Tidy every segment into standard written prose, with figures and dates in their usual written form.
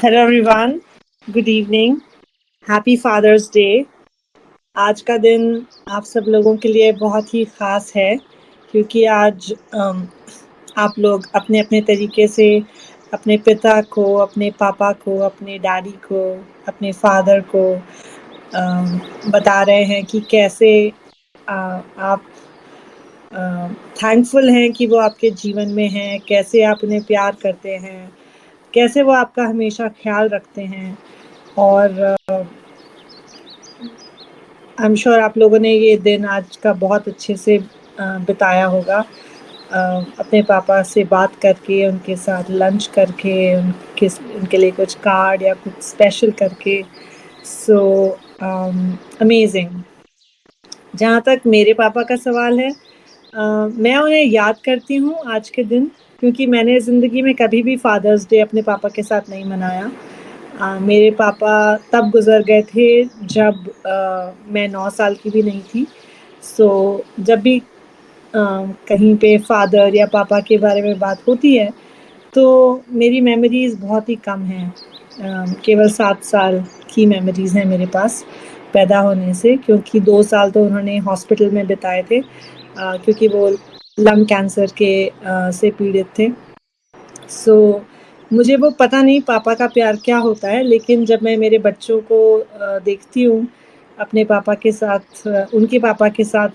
Hello everyone, good evening, happy Father's Day. आज का दिन आप सब लोगों के लिए बहुत ही ख़ास है क्योंकि आज आप लोग अपने अपने तरीके से अपने पिता को, अपने पापा को, अपने डैडी को, अपने फादर को बता रहे हैं कि कैसे आप थैंकफुल हैं कि वो आपके जीवन में हैं, कैसे आप उन्हें प्यार करते हैं, कैसे वो आपका हमेशा ख्याल रखते हैं। और आई एम श्योर आप लोगों ने ये दिन आज का बहुत अच्छे से बिताया होगा, अपने पापा से बात करके, उनके साथ लंच करके, उनके लिए कुछ कार्ड या कुछ स्पेशल करके। So amazing. जहाँ तक मेरे पापा का सवाल है, मैं उन्हें याद करती हूँ आज के दिन क्योंकि मैंने ज़िंदगी में कभी भी फादर्स डे अपने पापा के साथ नहीं मनाया। मेरे पापा तब गुज़र गए थे जब मैं 9 साल की भी नहीं थी। सो जब भी कहीं पे फादर या पापा के बारे में बात होती है तो मेरी मेमोरीज़ बहुत ही कम हैं। केवल 7 साल की मेमोरीज़ हैं मेरे पास पैदा होने से, क्योंकि 2 साल तो उन्होंने हॉस्पिटल में बिताए थे क्योंकि वो लंग कैंसर से पीड़ित थे। सो मुझे वो पता नहीं पापा का प्यार क्या होता है, लेकिन जब मैं मेरे बच्चों को देखती हूँ अपने पापा के साथ, उनके पापा के साथ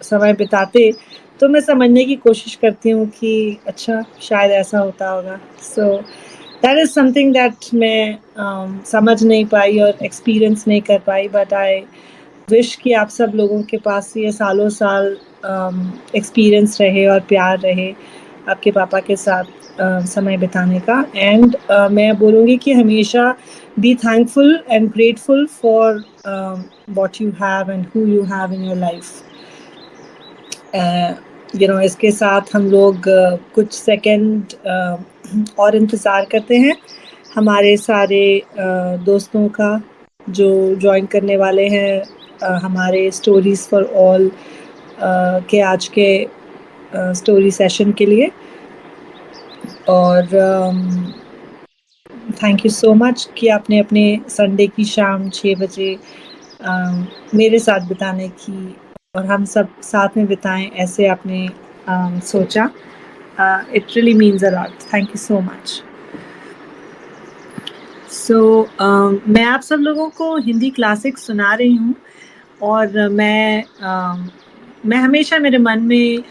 समय बिताते, तो मैं समझने की कोशिश करती हूँ कि अच्छा शायद ऐसा होता होगा। So that is something that मैं समझ नहीं पाई और एक्सपीरियंस नहीं कर पाई, बट आई विश कि आप सब लोगों के पास ये सालों साल एक्सपीरियंस रहे और प्यार रहे आपके पापा के साथ समय बिताने का। एंड मैं बोलूँगी कि हमेशा be thankful and grateful for what you have and who you have in your life. इसके साथ हम लोग कुछ सेकंड और इंतज़ार करते हैं हमारे सारे दोस्तों का जो ज्वाइन करने वाले हैं हमारे स्टोरीज़ फॉर ऑल के आज के स्टोरी सेशन के लिए। और थैंक यू सो मच कि आपने अपने संडे की शाम 6 बजे मेरे साथ बिताने की और हम सब साथ में बिताएं ऐसे आपने सोचा। It really means a lot. Thank you so much. So मैं आप सब लोगों को हिंदी क्लासिक्स सुना रही हूँ और मैं हमेशा मेरे मन में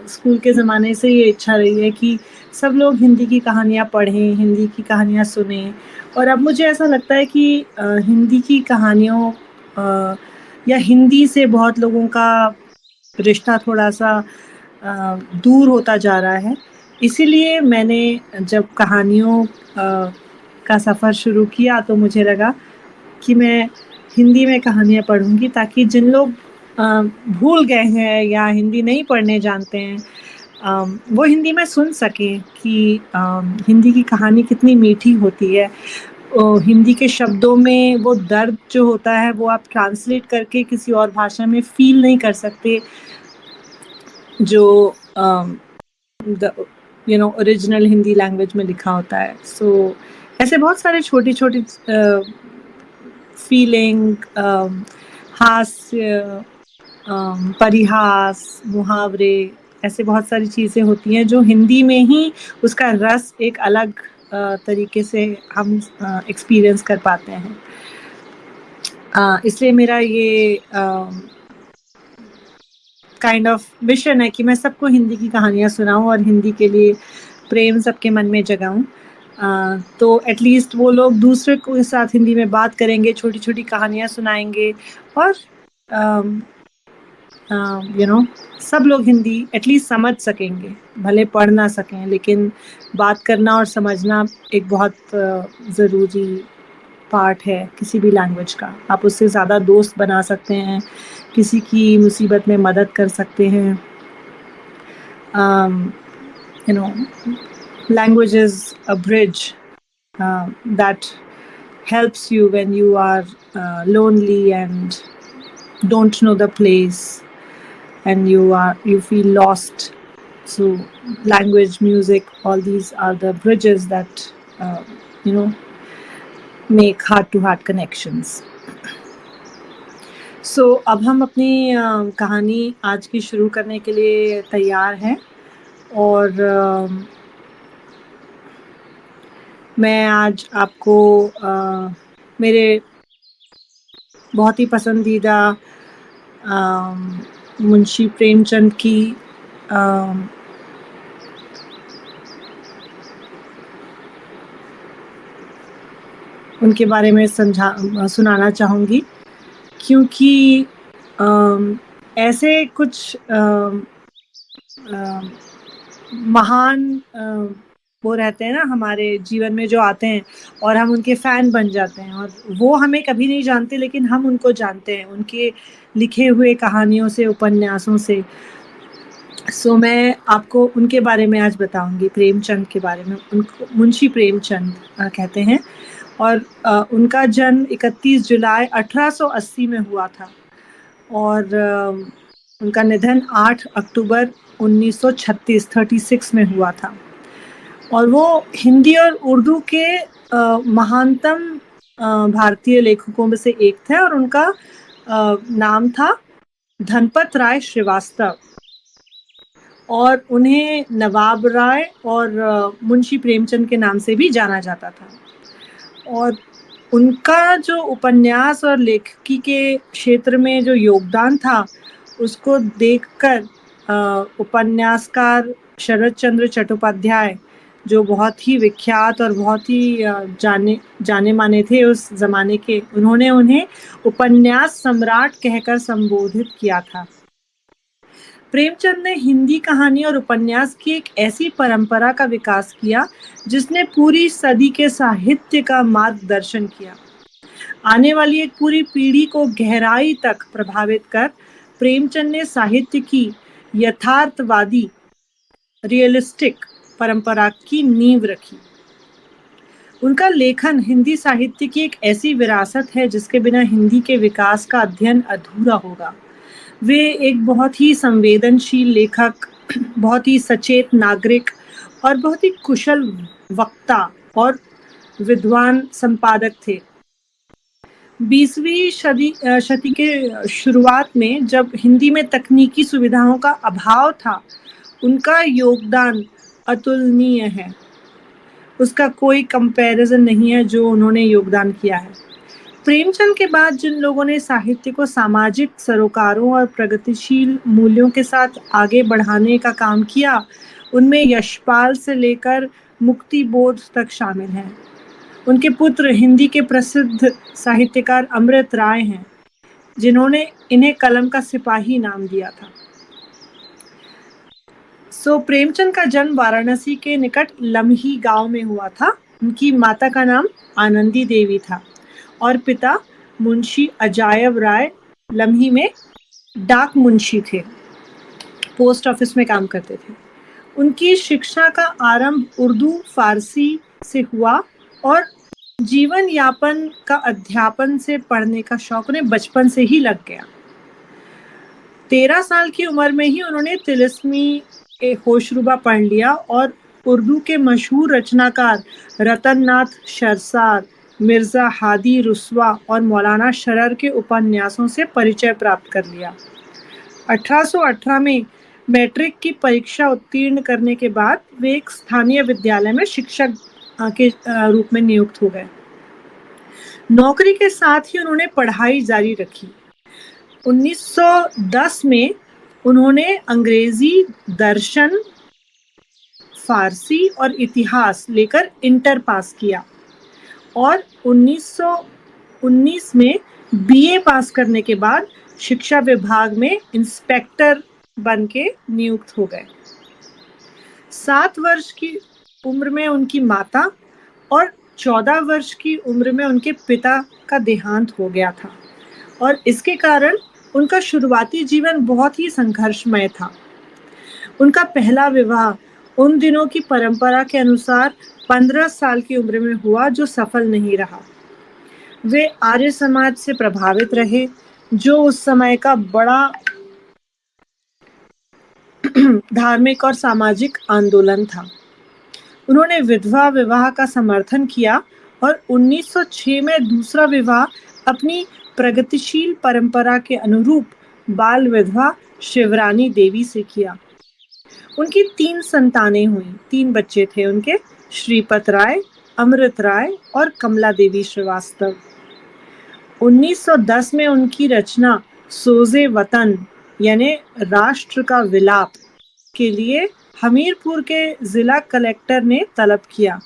स्कूल के ज़माने से ये इच्छा रही है कि सब लोग हिंदी की कहानियाँ पढ़ें, हिंदी की कहानियाँ सुनें। और अब मुझे ऐसा लगता है कि हिंदी की कहानियों या हिंदी से बहुत लोगों का रिश्ता थोड़ा-सा दूर होता जा रहा है। इसीलिए मैंने जब कहानियों का सफ़र शुरू किया तो मुझे लगा कि मैं हिंदी में कहानियाँ पढ़ूँगी ताकि जिन लोग भूल गए हैं या हिंदी नहीं पढ़ने जानते हैं वो हिंदी में सुन सकें कि हिंदी की कहानी कितनी मीठी होती है। हिंदी के शब्दों में वो दर्द जो होता है वो आप ट्रांसलेट करके किसी और भाषा में फ़ील नहीं कर सकते जो ओरिजिनल हिंदी लैंग्वेज में लिखा होता है। सो ऐसे बहुत सारे छोटी-छोटी फीलिंग, हास्य, परिहास, मुहावरे, ऐसे बहुत सारी चीज़ें होती हैं जो हिंदी में ही उसका रस एक अलग तरीके से हम एक्सपीरियंस कर पाते हैं। इसलिए मेरा ये काइंड ऑफ मिशन है कि मैं सबको हिंदी की कहानियाँ सुनाऊँ और हिंदी के लिए प्रेम सबके मन में जगाऊँ। तो एटलीस्ट वो लोग दूसरे के साथ हिंदी में बात करेंगे, छोटी-छोटी कहानियाँ सुनाएँगे और सब लोग हिंदी एटलीस्ट समझ सकेंगे, भले पढ़ ना सकें, लेकिन बात करना और समझना एक बहुत ज़रूरी पार्ट है किसी भी लैंग्वेज का। आप उससे ज़्यादा दोस्त बना सकते हैं, किसी की मुसीबत में मदद कर सकते हैं। Language is a bridge that helps you when you are lonely and don't know the place and you feel lost. So language, music, all these are the bridges that make heart to heart connections. So अब हम अपनी कहानी आज की शुरू करने के लिए तैयार हैं और मैं आज आपको मेरे बहुत ही पसंदीदा मुंशी प्रेमचंद की उनके बारे में सुनाना चाहूँगी, क्योंकि ऐसे कुछ महान वो रहते हैं ना हमारे जीवन में जो आते हैं और हम उनके फ़ैन बन जाते हैं, और वो हमें कभी नहीं जानते लेकिन हम उनको जानते हैं उनके लिखे हुए कहानियों से, उपन्यासों से। सो मैं आपको उनके बारे में आज बताऊंगी, प्रेमचंद के बारे में। उनको मुंशी प्रेमचंद कहते हैं, और उनका जन्म 31 जुलाई 1880 में हुआ था, और उनका निधन 8 अक्टूबर 1936 में हुआ था। और वो हिंदी और उर्दू के महानतम भारतीय लेखकों में से एक थे, और उनका नाम था धनपत राय श्रीवास्तव, और उन्हें नवाब राय और मुंशी प्रेमचंद के नाम से भी जाना जाता था। और उनका जो उपन्यास और लेखकी के क्षेत्र में जो योगदान था, उसको देखकर उपन्यासकार शरद चंद्र चट्टोपाध्याय, जो बहुत ही विख्यात और बहुत ही जाने माने थे उस ज़माने के, उन्होंने उन्हें उपन्यास सम्राट कहकर संबोधित किया था। प्रेमचंद ने हिंदी कहानी और उपन्यास की एक ऐसी परंपरा का विकास किया जिसने पूरी सदी के साहित्य का मार्गदर्शन किया। आने वाली एक पूरी पीढ़ी को गहराई तक प्रभावित कर प्रेमचंद ने साहित्य की यथार्थवादी, रियलिस्टिक परंपरा की नींव रखी। उनका लेखन हिंदी साहित्य की एक ऐसी विरासत है जिसके बिना हिंदी के विकास का अध्ययन अधूरा होगा। वे एक बहुत ही संवेदनशील लेखक, बहुत ही सचेत नागरिक और बहुत ही कुशल वक्ता और विद्वान संपादक थे। 20वीं शती के शुरुआत में जब हिंदी में तकनीकी सुविधाओं का अभाव था, उनका योगदान अतुलनीय है। उसका कोई कंपैरिजन नहीं है जो उन्होंने योगदान किया है। प्रेमचंद के बाद जिन लोगों ने साहित्य को सामाजिक सरोकारों और प्रगतिशील मूल्यों के साथ आगे बढ़ाने का काम किया, उनमें यशपाल से लेकर मुक्तिबोध तक शामिल हैं। उनके पुत्र हिंदी के प्रसिद्ध साहित्यकार अमृत राय हैं, जिन्होंने इन्हें कलम का सिपाही नाम दिया था। प्रेमचंद का जन्म वाराणसी के निकट लम्ही गांव में हुआ था। उनकी माता का नाम आनंदी देवी था और पिता मुंशी अजायब राय लम्ही में डाक मुंशी थे, पोस्ट ऑफिस में काम करते थे। उनकी शिक्षा का आरंभ उर्दू फारसी से हुआ और जीवन यापन का अध्यापन से पढ़ने का शौक उन्हें बचपन से ही लग गया। 13 साल की उम्र में ही उन्होंने तिलिस्मी होशरुबा पढ़ लिया और उर्दू के मशहूर रचनाकार रतन नाथ शरसार, मिर्जा हादी रुस्वा और मौलाना शरर के उपन्यासों से परिचय प्राप्त कर लिया। 1818 में मैट्रिक की परीक्षा उत्तीर्ण करने के बाद वे एक स्थानीय विद्यालय में शिक्षक के रूप में नियुक्त हो गए। नौकरी के साथ ही उन्होंने पढ़ाई जारी रखी। 1910 में उन्होंने अंग्रेजी, दर्शन, फारसी और इतिहास लेकर इंटर पास किया और 1919 में बीए पास करने के बाद शिक्षा विभाग में इंस्पेक्टर बन के नियुक्त हो गए। 7 वर्ष की उम्र में उनकी माता और 14 वर्ष की उम्र में उनके पिता का देहांत हो गया था, और इसके कारण उनका शुरुआती जीवन बहुत ही संघर्षमय था। उनका पहला विवाह उन दिनों की परंपरा के अनुसार 15 साल की उम्र में हुआ, जो सफल नहीं रहा। वे आर्य समाज से प्रभावित रहे, जो उस समय का बड़ा धार्मिक और सामाजिक आंदोलन था। उन्होंने विधवा विवाह का समर्थन किया और 1906 में दूसरा विवाह अपनी प्रगतिशील परंपरा के अनुरूप बाल विधवा शिवरानी देवी से किया। उनकी 3 संतानें हुईं, 3 बच्चे थे उनके, श्रीपत राय, अमृत राय और कमला देवी श्रीवास्तव। 1910 में उनकी रचना सोज़े वतन यानी राष्ट्र का विलाप के लिए हमीरपुर के जिला कलेक्टर ने तलब किया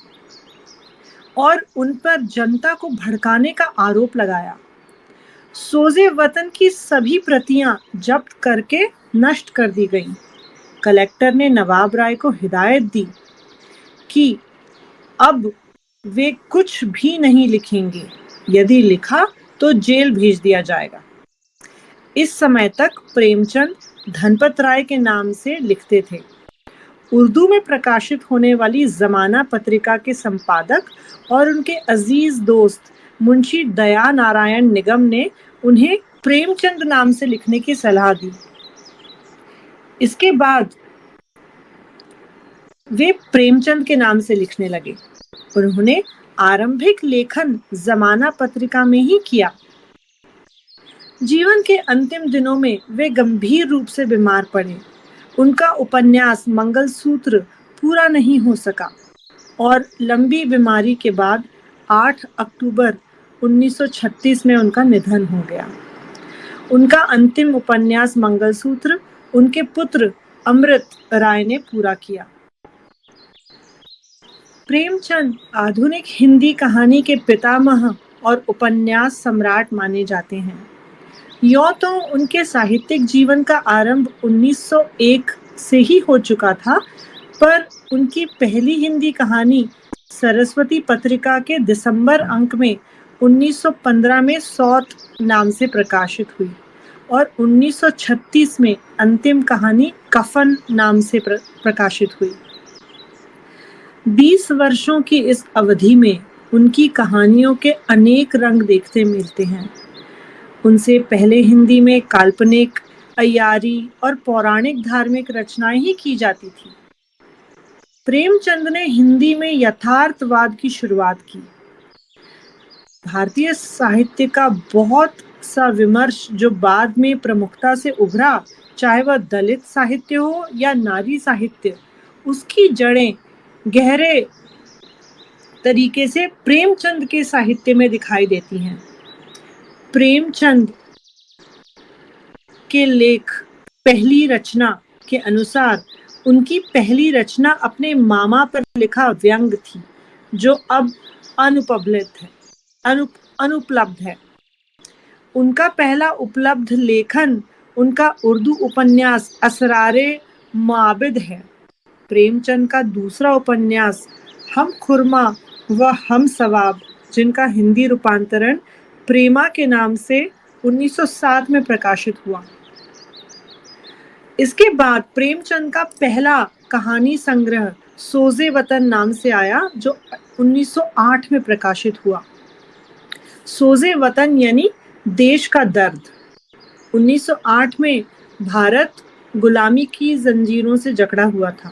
और उन पर जनता को भड़काने का आरोप लगाया। सोज़े वतन की सभी प्रतियां जब्त करके नष्ट कर दी गईं। कलेक्टर ने नवाब राय को हिदायत दी कि अब वे कुछ भी नहीं लिखेंगे, यदि लिखा तो जेल भेज दिया जाएगा। इस समय तक प्रेमचंद धनपत राय के नाम से लिखते थे। उर्दू में प्रकाशित होने वाली ज़माना पत्रिका के संपादक और उनके अजीज दोस्त मुंशी दया नारायण निगम ने उन्हें प्रेमचंद नाम से लिखने की सलाह दी। इसके बाद वे प्रेमचंद के नाम से लिखने लगे। उन्होंने आरंभिक लेखन ज़माना पत्रिका में ही किया। जीवन के अंतिम दिनों में वे गंभीर रूप से बीमार पड़े। उनका उपन्यास मंगलसूत्र पूरा नहीं हो सका और लंबी बीमारी के बाद 8 अक्टूबर 1936 में उनका निधन हो गया। उनका अंतिम उपन्यास मंगलसूत्र उनके पुत्र अमृत राय ने पूरा किया। प्रेमचंद आधुनिक हिंदी कहानी के पितामह और उपन्यास सम्राट माने जाते हैं। यूं तो उनके साहित्यिक जीवन का आरंभ 1901 से ही हो चुका था, पर उनकी पहली हिंदी कहानी सरस्वती पत्रिका के दिसंबर अंक में 1915 में सौत नाम से प्रकाशित हुई और 1936 में अंतिम कहानी कफन नाम से प्रकाशित हुई। 20 वर्षों की इस अवधि में उनकी कहानियों के अनेक रंग देखते मिलते हैं। उनसे पहले हिंदी में काल्पनिक, अय्यारी और पौराणिक धार्मिक रचनाएं ही की जाती थी। प्रेमचंद ने हिंदी में यथार्थवाद की शुरुआत की। भारतीय साहित्य का बहुत सा विमर्श जो बाद में प्रमुखता से उभरा, चाहे वह दलित साहित्य हो या नारी साहित्य, उसकी जड़ें गहरे तरीके से प्रेमचंद के साहित्य में दिखाई देती हैं। प्रेमचंद के लेख पहली रचना के अनुसार उनकी पहली रचना अपने मामा पर लिखा व्यंग थी, जो अब अनुपलब्ध है। उनका पहला उपलब्ध लेखन उनका उर्दू उपन्यास असरारे मुआबिद है। प्रेमचंद का दूसरा उपन्यास हम खुरमा व हम सवाब, जिनका हिंदी रूपांतरण प्रेमा के नाम से 1907 में प्रकाशित हुआ। इसके बाद प्रेमचंद का पहला कहानी संग्रह सोज़े वतन नाम से आया, जो 1908 में प्रकाशित हुआ। सोज़े वतन यानी देश का दर्द। 1908 में भारत गुलामी की जंजीरों से जकड़ा हुआ था।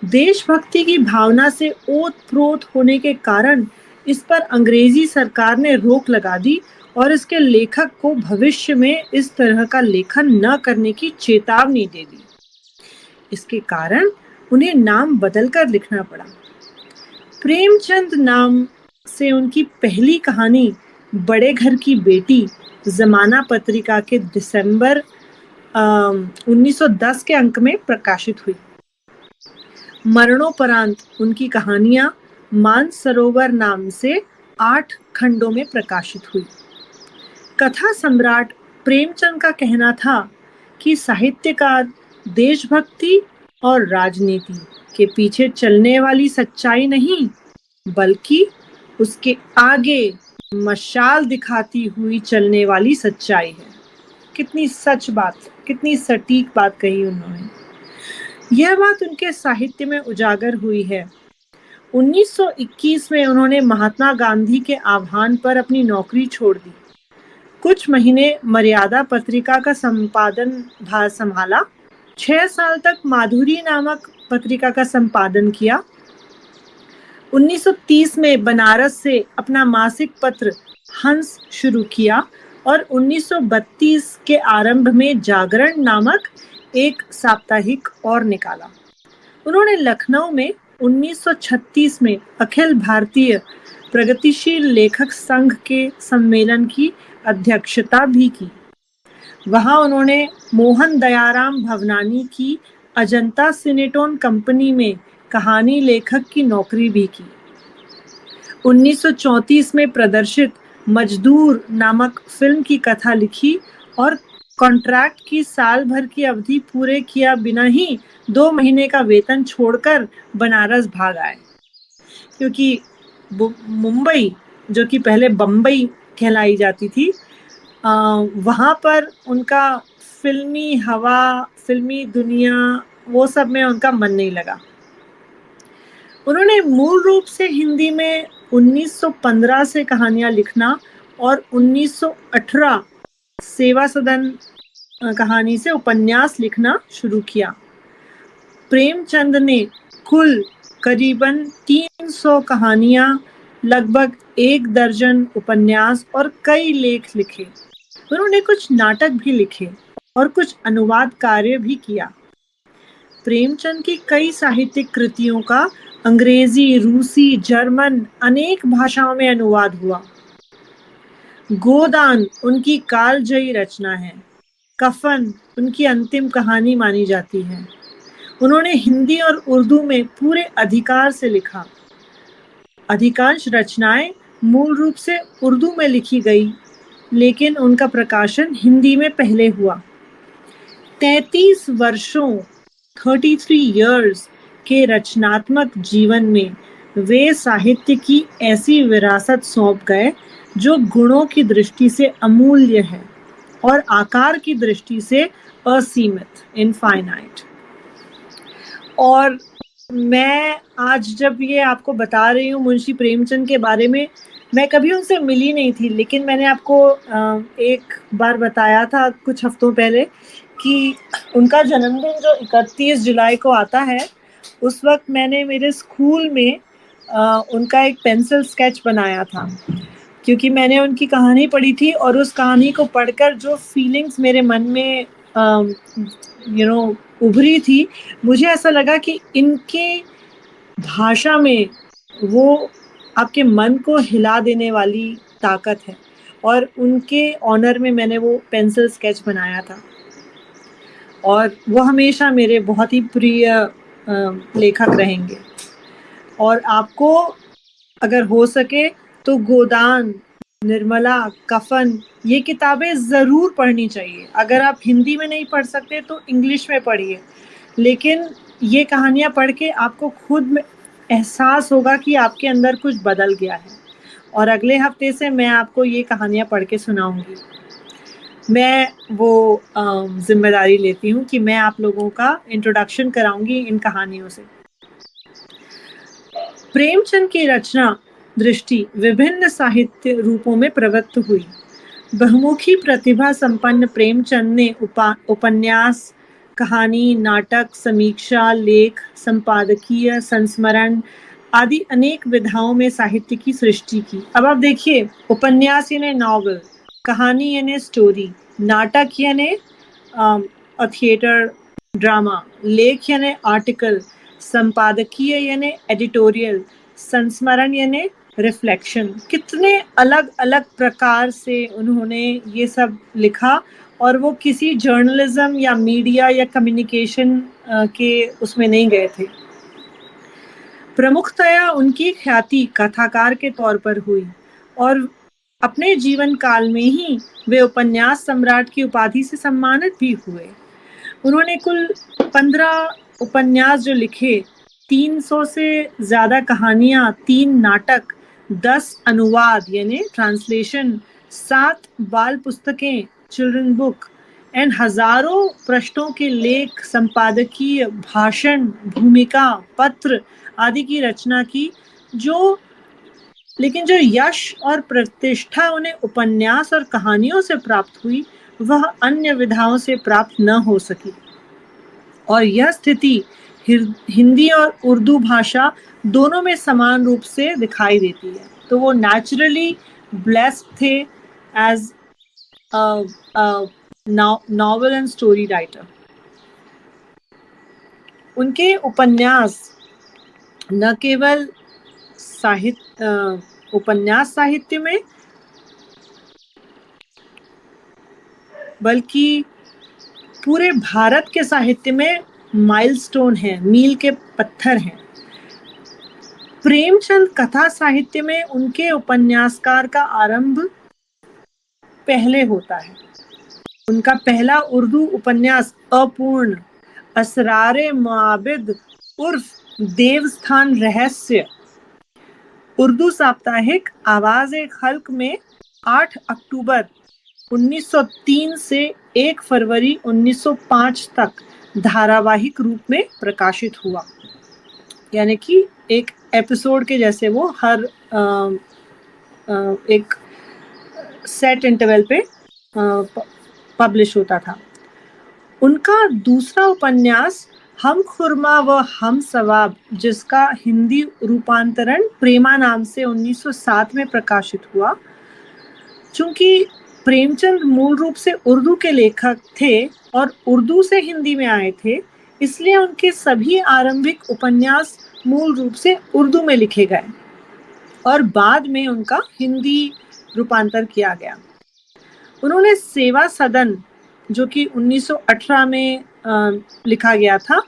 देशभक्ति की भावना से ओत-प्रोत होने के कारण इस पर अंग्रेजी सरकार ने रोक लगा दी और इसके लेखक को भविष्य में इस तरह का लेखन न करने की चेतावनी दे दी। इसके कारण उन्हें नाम बदलकर लिखना पड़ा। प्रेमचंद नाम से उनकी पहली कहानी बड़े घर की बेटी ज़माना पत्रिका के दिसंबर 1910 के अंक में प्रकाशित हुई। मरणोपरांत उनकी कहानियां मानसरोवर नाम से 8 खंडों में प्रकाशित हुई। कथा सम्राट प्रेमचंद का कहना था कि साहित्यकार देशभक्ति और राजनीति के पीछे चलने वाली सच्चाई नहीं, बल्कि उसके आगे मशाल दिखाती हुई चलने वाली सच्चाई है। कितनी सच बात, कितनी सटीक बात कही उन्होंने। यह बात उनके साहित्य में उजागर हुई है। 1921 में उन्होंने महात्मा गांधी के आह्वान पर अपनी नौकरी छोड़ दी। कुछ महीने मर्यादा पत्रिका का संपादन भार संभाला। 6 साल तक माधुरी नामक पत्रिका का संपादन किया। 1930 में बनारस से अपना मासिक पत्र हंस शुरू किया और 1932 के आरंभ में जागरण नामक एक साप्ताहिक और निकाला। उन्होंने लखनऊ में 1936 में अखिल भारतीय प्रगतिशील लेखक संघ के सम्मेलन की अध्यक्षता भी की। वहां उन्होंने मोहन दयाराम भवनानी की अजंता सिनेटोन कंपनी में कहानी लेखक की नौकरी भी की। 1934 में प्रदर्शित मजदूर नामक फिल्म की कथा लिखी और कॉन्ट्रैक्ट की साल भर की अवधि पूरे किया बिना ही 2 महीने का वेतन छोड़कर बनारस भाग आए, क्योंकि मुंबई, जो कि पहले बम्बई कहलाई जाती थी, वहाँ पर उनका फिल्मी हवा, फिल्मी दुनिया, वो सब में उनका मन नहीं लगा। उन्होंने मूल रूप से हिंदी में 1915 से कहानियां लिखना और 1918 सेवा सदन कहानी से उपन्यास लिखना शुरू किया। प्रेमचंद ने कुल करीबन 300 कहानियां, लगभग 1 दर्जन उपन्यास और कई लेख लिखे। उन्होंने कुछ नाटक भी लिखे और कुछ अनुवाद कार्य भी किया। प्रेमचंद की कई साहित्यिक कृतियों का अंग्रेजी, रूसी, जर्मन अनेक भाषाओं में अनुवाद हुआ। गोदान उनकी कालजयी रचना है। कफन उनकी अंतिम कहानी मानी जाती है। उन्होंने हिंदी और उर्दू में पूरे अधिकार से लिखा। अधिकांश रचनाएं मूल रूप से उर्दू में लिखी गई, लेकिन उनका प्रकाशन हिंदी में पहले हुआ। 33 वर्षों 33 years के रचनात्मक जीवन में वे साहित्य की ऐसी विरासत सौंप गए जो गुणों की दृष्टि से अमूल्य है और आकार की दृष्टि से असीमित, इनफाइनाइट। और मैं आज जब ये आपको बता रही हूँ मुंशी प्रेमचंद के बारे में, मैं कभी उनसे मिली नहीं थी, लेकिन मैंने आपको एक बार बताया था कुछ हफ्तों पहले कि उनका जन्मदिन जो 31 जुलाई को आता है, उस वक्त मैंने मेरे स्कूल में उनका एक पेंसिल स्केच बनाया था, क्योंकि मैंने उनकी कहानी पढ़ी थी और उस कहानी को पढ़कर जो फीलिंग्स मेरे मन में उभरी थी, मुझे ऐसा लगा कि इनके भाषा में वो आपके मन को हिला देने वाली ताकत है, और उनके ऑनर में मैंने वो पेंसिल स्केच बनाया था और वो हमेशा मेरे बहुत ही प्रिय लेखक रहेंगे। और आपको अगर हो सके तो गोदान, निर्मला, कफन, ये किताबें ज़रूर पढ़नी चाहिए। अगर आप हिंदी में नहीं पढ़ सकते तो इंग्लिश में पढ़िए, लेकिन ये कहानियाँ पढ़ के आपको खुद में एहसास होगा कि आपके अंदर कुछ बदल गया है। और अगले हफ्ते से मैं आपको ये कहानियाँ पढ़ के सुनाऊंगी। मैं वो जिम्मेदारी लेती हूँ कि मैं आप लोगों का इंट्रोडक्शन कराऊंगी इन कहानियों से। प्रेमचंद की रचना दृष्टि विभिन्न साहित्य रूपों में प्रवृत्त हुई। बहुमुखी प्रतिभा संपन्न प्रेमचंद ने उपन्यास, कहानी, नाटक, समीक्षा, लेख, संपादकीय, संस्मरण आदि अनेक विधाओं में साहित्य की सृष्टि की। अब आप देखिए, उपन्यास यानी नॉवल, कहानी यानी स्टोरी, नाटक यानी थिएटर ड्रामा, लेख यानी आर्टिकल, संपादकीय यानी एडिटोरियल, संस्मरण यानी रिफ्लेक्शन। कितने अलग अलग प्रकार से उन्होंने ये सब लिखा, और वो किसी जर्नलिज्म या मीडिया या कम्युनिकेशन के उसमें नहीं गए थे। प्रमुखतया उनकी ख्याति कथाकार के तौर पर हुई और अपने जीवन काल में ही वे उपन्यास सम्राट की उपाधि से सम्मानित भी हुए। उन्होंने कुल 15 उपन्यास जो लिखे, 300 से ज़्यादा कहानियाँ, 3 नाटक, 10 अनुवाद यानी ट्रांसलेशन, 7 बाल पुस्तकें, चिल्ड्रन बुक, एंड हजारों पृष्ठों के लेख, संपादकीय, भाषण, भूमिका, पत्र आदि की रचना की, लेकिन जो यश और प्रतिष्ठा उन्हें उपन्यास और कहानियों से प्राप्त हुई, वह अन्य विधाओं से प्राप्त न हो सकी। और यह स्थिति हिंदी और उर्दू भाषा दोनों में समान रूप से दिखाई देती है। तो वो नेचुरली ब्लेस्ड थे as novel and story writer. उनके उपन्यास न केवल उपन्यास साहित्य में बल्कि पूरे भारत के साहित्य में माइलस्टोन है, मील के पत्थर हैं। प्रेमचंद कथा साहित्य में उनके उपन्यासकार का आरंभ पहले होता है। उनका पहला उर्दू उपन्यास अपूर्ण, असरारे मुआबिद उर्फ देवस्थान रहस्य, उर्दू साप्ताहिक आवाज़े खल्क में 8 अक्टूबर 1903 से 1 फरवरी 1905 तक धारावाहिक रूप में प्रकाशित हुआ। यानी कि एक एपिसोड के जैसे वो हर एक सेट इंटरवल पे पब्लिश होता था। उनका दूसरा उपन्यास हम खुरमा व हम सवाब, जिसका हिंदी रूपांतरण प्रेमा नाम से 1907 में प्रकाशित हुआ। चूंकि प्रेमचंद मूल रूप से उर्दू के लेखक थे और उर्दू से हिंदी में आए थे, इसलिए उनके सभी आरंभिक उपन्यास मूल रूप से उर्दू में लिखे गए और बाद में उनका हिंदी रूपांतर किया गया। उन्होंने सेवा सदन, जो कि 1918 में लिखा गया था,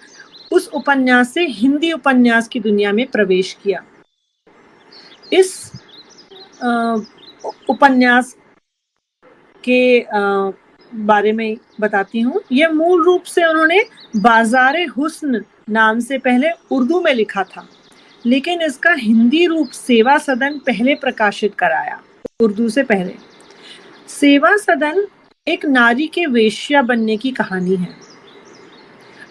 उस उपन्यास से हिंदी उपन्यास की दुनिया में प्रवेश किया। इस उपन्यास के बारे में बताती हूँ। यह मूल रूप से उन्होंने बाज़ारे हुस्न नाम से पहले उर्दू में लिखा था, लेकिन इसका हिंदी रूप सेवा सदन पहले प्रकाशित कराया, उर्दू से पहले। सेवा सदन एक नारी के वेश्या बनने की कहानी है।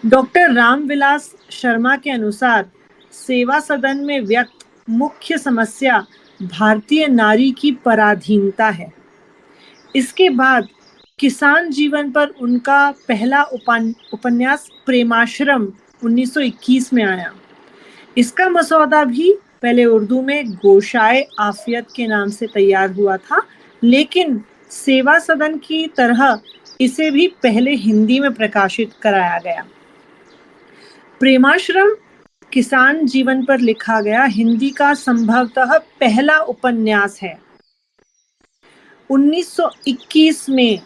डॉक्टर रामविलास शर्मा के अनुसार सेवा सदन में व्यक्त मुख्य समस्या भारतीय नारी की पराधीनता है। इसके बाद किसान जीवन पर उनका पहला उपन्यास प्रेमाश्रम 1921 में आया। इसका मसौदा भी पहले उर्दू में गोशाए आफियत के नाम से तैयार हुआ था, लेकिन सेवा सदन की तरह इसे भी पहले हिंदी में प्रकाशित कराया गया। प्रेमाश्रम किसान जीवन पर लिखा गया हिंदी का संभवतः पहला उपन्यास है। 1921 में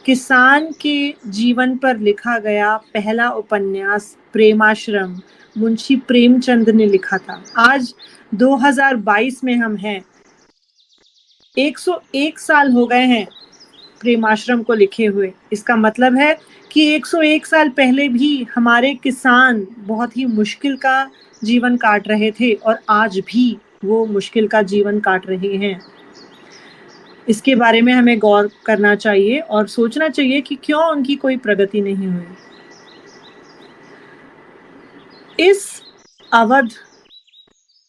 किसान के जीवन पर लिखा गया पहला उपन्यास प्रेमाश्रम मुंशी प्रेमचंद ने लिखा था। आज 2022 में हम हैं, 101 साल हो गए हैं प्रेमाश्रम को लिखे हुए। इसका मतलब है कि 101 साल पहले भी हमारे किसान बहुत ही मुश्किल का जीवन काट रहे थे और आज भी वो मुश्किल का जीवन काट रहे हैं। इसके बारे में हमें गौर करना चाहिए और सोचना चाहिए कि क्यों उनकी कोई प्रगति नहीं हुई।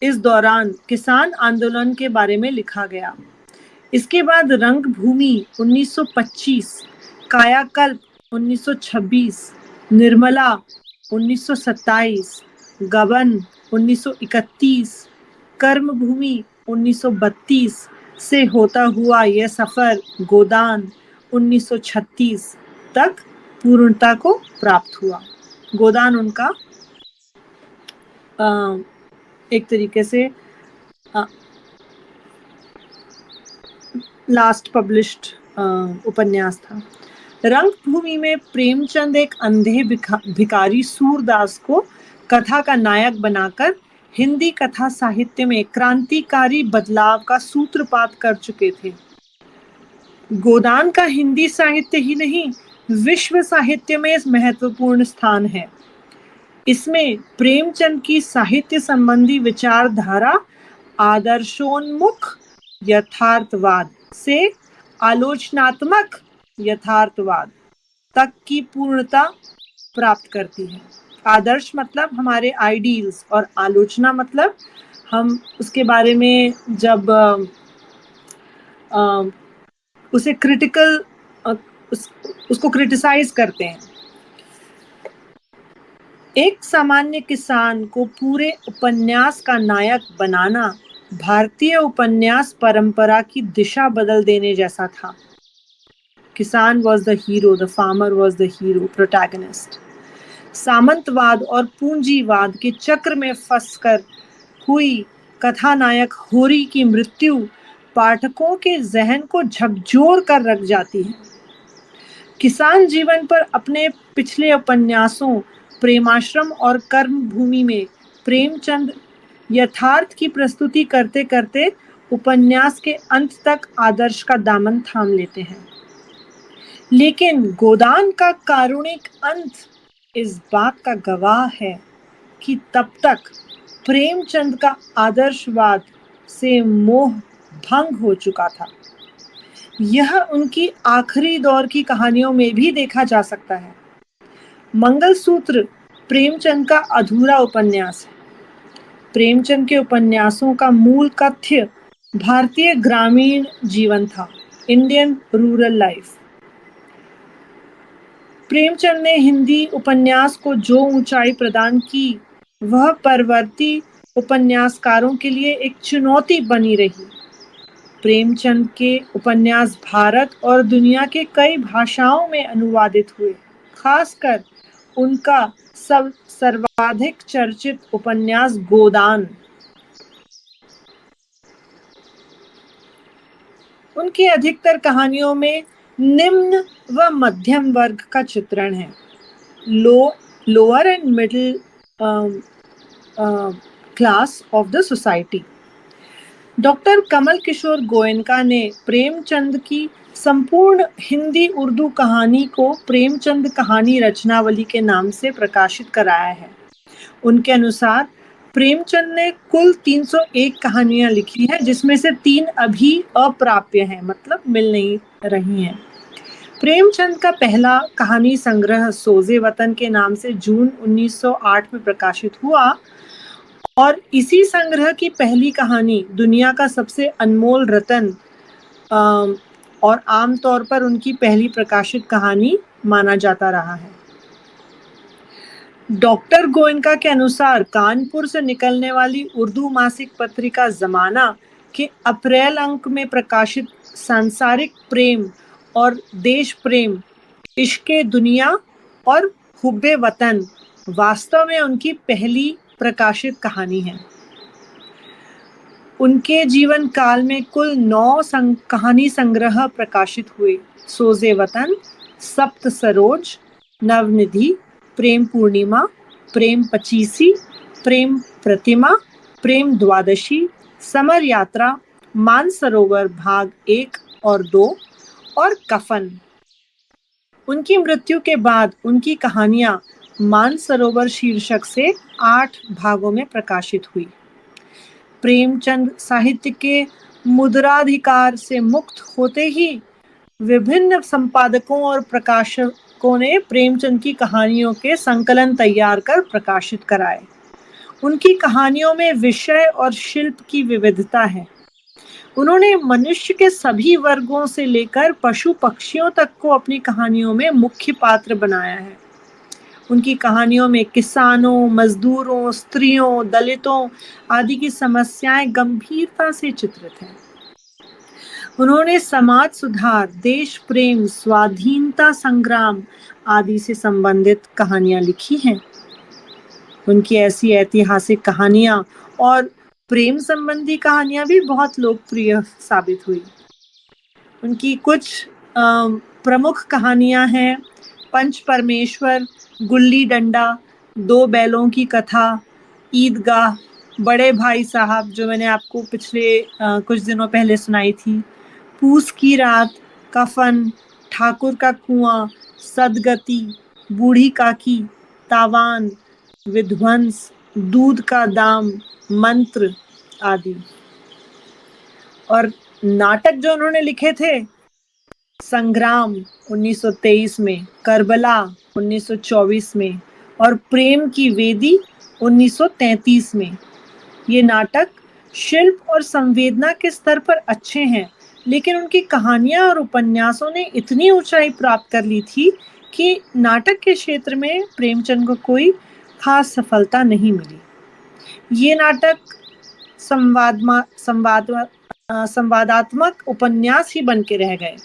इस दौरान किसान आंदोलन के बारे में लिखा गया। इसके बाद रंगभूमि 1925, कायाकल्प 1926, निर्मला 1927, गबन 1931, कर्मभूमि 1932 से होता हुआ यह सफर गोदान 1936 तक पूर्णता को प्राप्त हुआ। गोदान उनका एक तरीके से लास्ट पब्लिश्ड उपन्यास था। रंगभूमि में प्रेमचंद एक अंधे भिखारी सूरदास को कथा का नायक बनाकर हिंदी कथा साहित्य में क्रांतिकारी बदलाव का सूत्रपात कर चुके थे। गोदान का हिंदी साहित्य ही नहीं, विश्व साहित्य में महत्वपूर्ण स्थान है। इसमें प्रेमचंद की साहित्य संबंधी विचारधारा आदर्शोन्मुख यथार्थवाद से आलोचनात्मक यथार्थवाद तक की पूर्णता प्राप्त करती है। आदर्श मतलब हमारे आइडियल्स और आलोचना मतलब हम उसके बारे में जब उसे क्रिटिकल, उसको क्रिटिसाइज करते हैं। एक सामान्य किसान को पूरे उपन्यास का नायक बनाना भारतीय उपन्यास परंपरा की दिशा बदल देने जैसा था। Kisan was the hero, the farmer was the hero, protagonist. सामंतवाद और पूंजीवाद के चक्र में फंसकर हुई कथानायक होरी की मृत्यु पाठकों के जहन को झकझोर कर रख जाती है। किसान जीवन पर अपने पिछले उपन्यासों प्रेमाश्रम और कर्मभूमि में प्रेमचंद यथार्थ की प्रस्तुति करते करते उपन्यास के अंत तक आदर्श का दामन थाम लेते हैं। लेकिन गोदान का कारुणिक अंत इस बात का गवाह है कि तब तक प्रेमचंद का आदर्शवाद से मोह भंग हो चुका था। यह उनकी आखिरी दौर की कहानियों में भी देखा जा सकता है। मंगलसूत्र प्रेमचंद का अधूरा उपन्यास है। प्रेमचंद के उपन्यासों का मूल कथ्य भारतीय ग्रामीण जीवन था, इंडियन रूरल लाइफ। प्रेमचंद ने हिंदी उपन्यास को जो ऊंचाई प्रदान की, वह परवर्ती उपन्यासकारों के लिए एक चुनौती बनी रही। प्रेमचंद के उपन्यास भारत और दुनिया के कई भाषाओं में अनुवादित हुए, खासकर उनका सर्वाधिक चर्चित उपन्यास गोदान। उनकी अधिकतर कहानियों में निम्न व मध्यम वर्ग का चित्रण है, lower and middle class of the society. Doctor Kamal Kishore Goenka ने प्रेमचंद की संपूर्ण हिंदी उर्दू कहानी को प्रेमचंद कहानी रचनावली के नाम से प्रकाशित कराया है। उनके अनुसार प्रेमचंद ने कुल 301 कहानियां लिखी हैं, जिसमें से 3 अभी अप्राप्य हैं, मतलब मिल नहीं रही हैं। प्रेमचंद का पहला कहानी संग्रह सोजे वतन के नाम से जून 1908 में प्रकाशित हुआ और इसी संग्रह की पहली कहानी दुनिया का सबसे अनमोल रतन और आमतौर पर उनकी पहली प्रकाशित कहानी माना जाता रहा है। डॉक्टर गोयनका के अनुसार कानपुर से निकलने वाली उर्दू मासिक पत्रिका जमाना के अप्रैल अंक में प्रकाशित सांसारिक प्रेम और देश प्रेम, इश्के दुनिया और हुब्बे वतन वास्तव में उनकी पहली प्रकाशित कहानी है। उनके जीवन काल में कुल 9 कहानी संग्रह प्रकाशित हुए। सोजे वतन, सप्त सरोज, नवनिधि, प्रेम पूर्णिमा, प्रेम पचीसी, प्रेम प्रतिमा, प्रेम द्वादशी, समर यात्रा, मानसरोवर भाग 1 और 2 और कफन। उनकी मृत्यु के बाद उनकी कहानियां मानसरोवर शीर्षक से 8 भागों में प्रकाशित हुई। प्रेमचंद साहित्य के मुद्राधिकार से मुक्त होते ही विभिन्न संपादकों और प्रकाशकों ने प्रेमचंद की कहानियों के संकलन तैयार कर प्रकाशित कराए। उनकी कहानियों में विषय और शिल्प की विविधता है। उन्होंने मनुष्य के सभी वर्गों से लेकर पशु पक्षियों तक को अपनी कहानियों में मुख्य पात्र बनाया है। उनकी कहानियों में किसानों, मजदूरों, स्त्रियों, दलितों आदि की समस्याएं गंभीरता से चित्रित हैं। उन्होंने समाज सुधार, देश प्रेम, स्वाधीनता संग्राम आदि से संबंधित कहानियां लिखी हैं। उनकी ऐसी ऐतिहासिक कहानियां और प्रेम संबंधी कहानियां भी बहुत लोकप्रिय साबित हुई। उनकी कुछ प्रमुख कहानियां हैं पंच परमेश्वर, गुल्ली डंडा, 2 बैलों की कथा, ईदगाह, बड़े भाई साहब जो मैंने आपको पिछले कुछ दिनों पहले सुनाई थी, पूस की रात, कफन, ठाकुर का कुआं, सदगति, बूढ़ी काकी, तावान, विध्वंस, दूध का दाम, मंत्र आदि। और नाटक जो उन्होंने लिखे थे, संग्राम 1923 में, करबला 1924 में और प्रेम की वेदी 1933 में। ये नाटक शिल्प और संवेदना के स्तर पर अच्छे हैं, लेकिन उनकी कहानियां और उपन्यासों ने इतनी ऊंचाई प्राप्त कर ली थी कि नाटक के क्षेत्र में प्रेमचंद को कोई खास सफलता नहीं मिली। ये नाटक संवादात्मक उपन्यास ही बन के रह गए।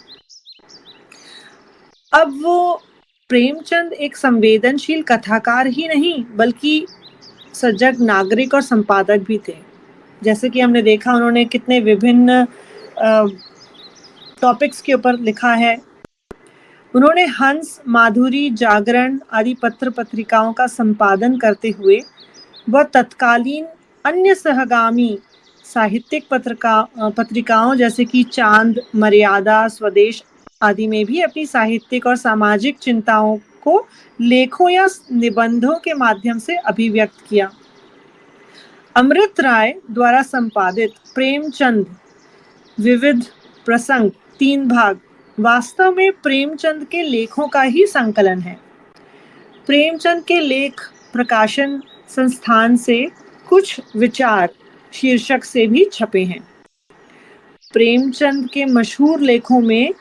अब वो प्रेमचंद एक संवेदनशील कथाकार ही नहीं बल्कि सजग नागरिक और संपादक भी थे। जैसे कि हमने देखा उन्होंने कितने विभिन्न टॉपिक्स के ऊपर लिखा है। उन्होंने हंस, माधुरी, जागरण आदि पत्र पत्रिकाओं का संपादन करते हुए वह तत्कालीन अन्य सहगामी साहित्यिक पत्रिकाओं जैसे कि चांद, मर्यादा, स्वदेश आदि में भी अपनी साहित्यिक और सामाजिक चिंताओं को लेखों या निबंधों के माध्यम से अभिव्यक्त किया। अमृत राय द्वारा संपादित प्रेमचंद विविध प्रसंग 3 भाग वास्तव में प्रेमचंद के लेखों का ही संकलन है। प्रेमचंद के लेख प्रकाशन संस्थान से कुछ विचार शीर्षक से भी छपे हैं। प्रेमचंद के मशहूर लेखों में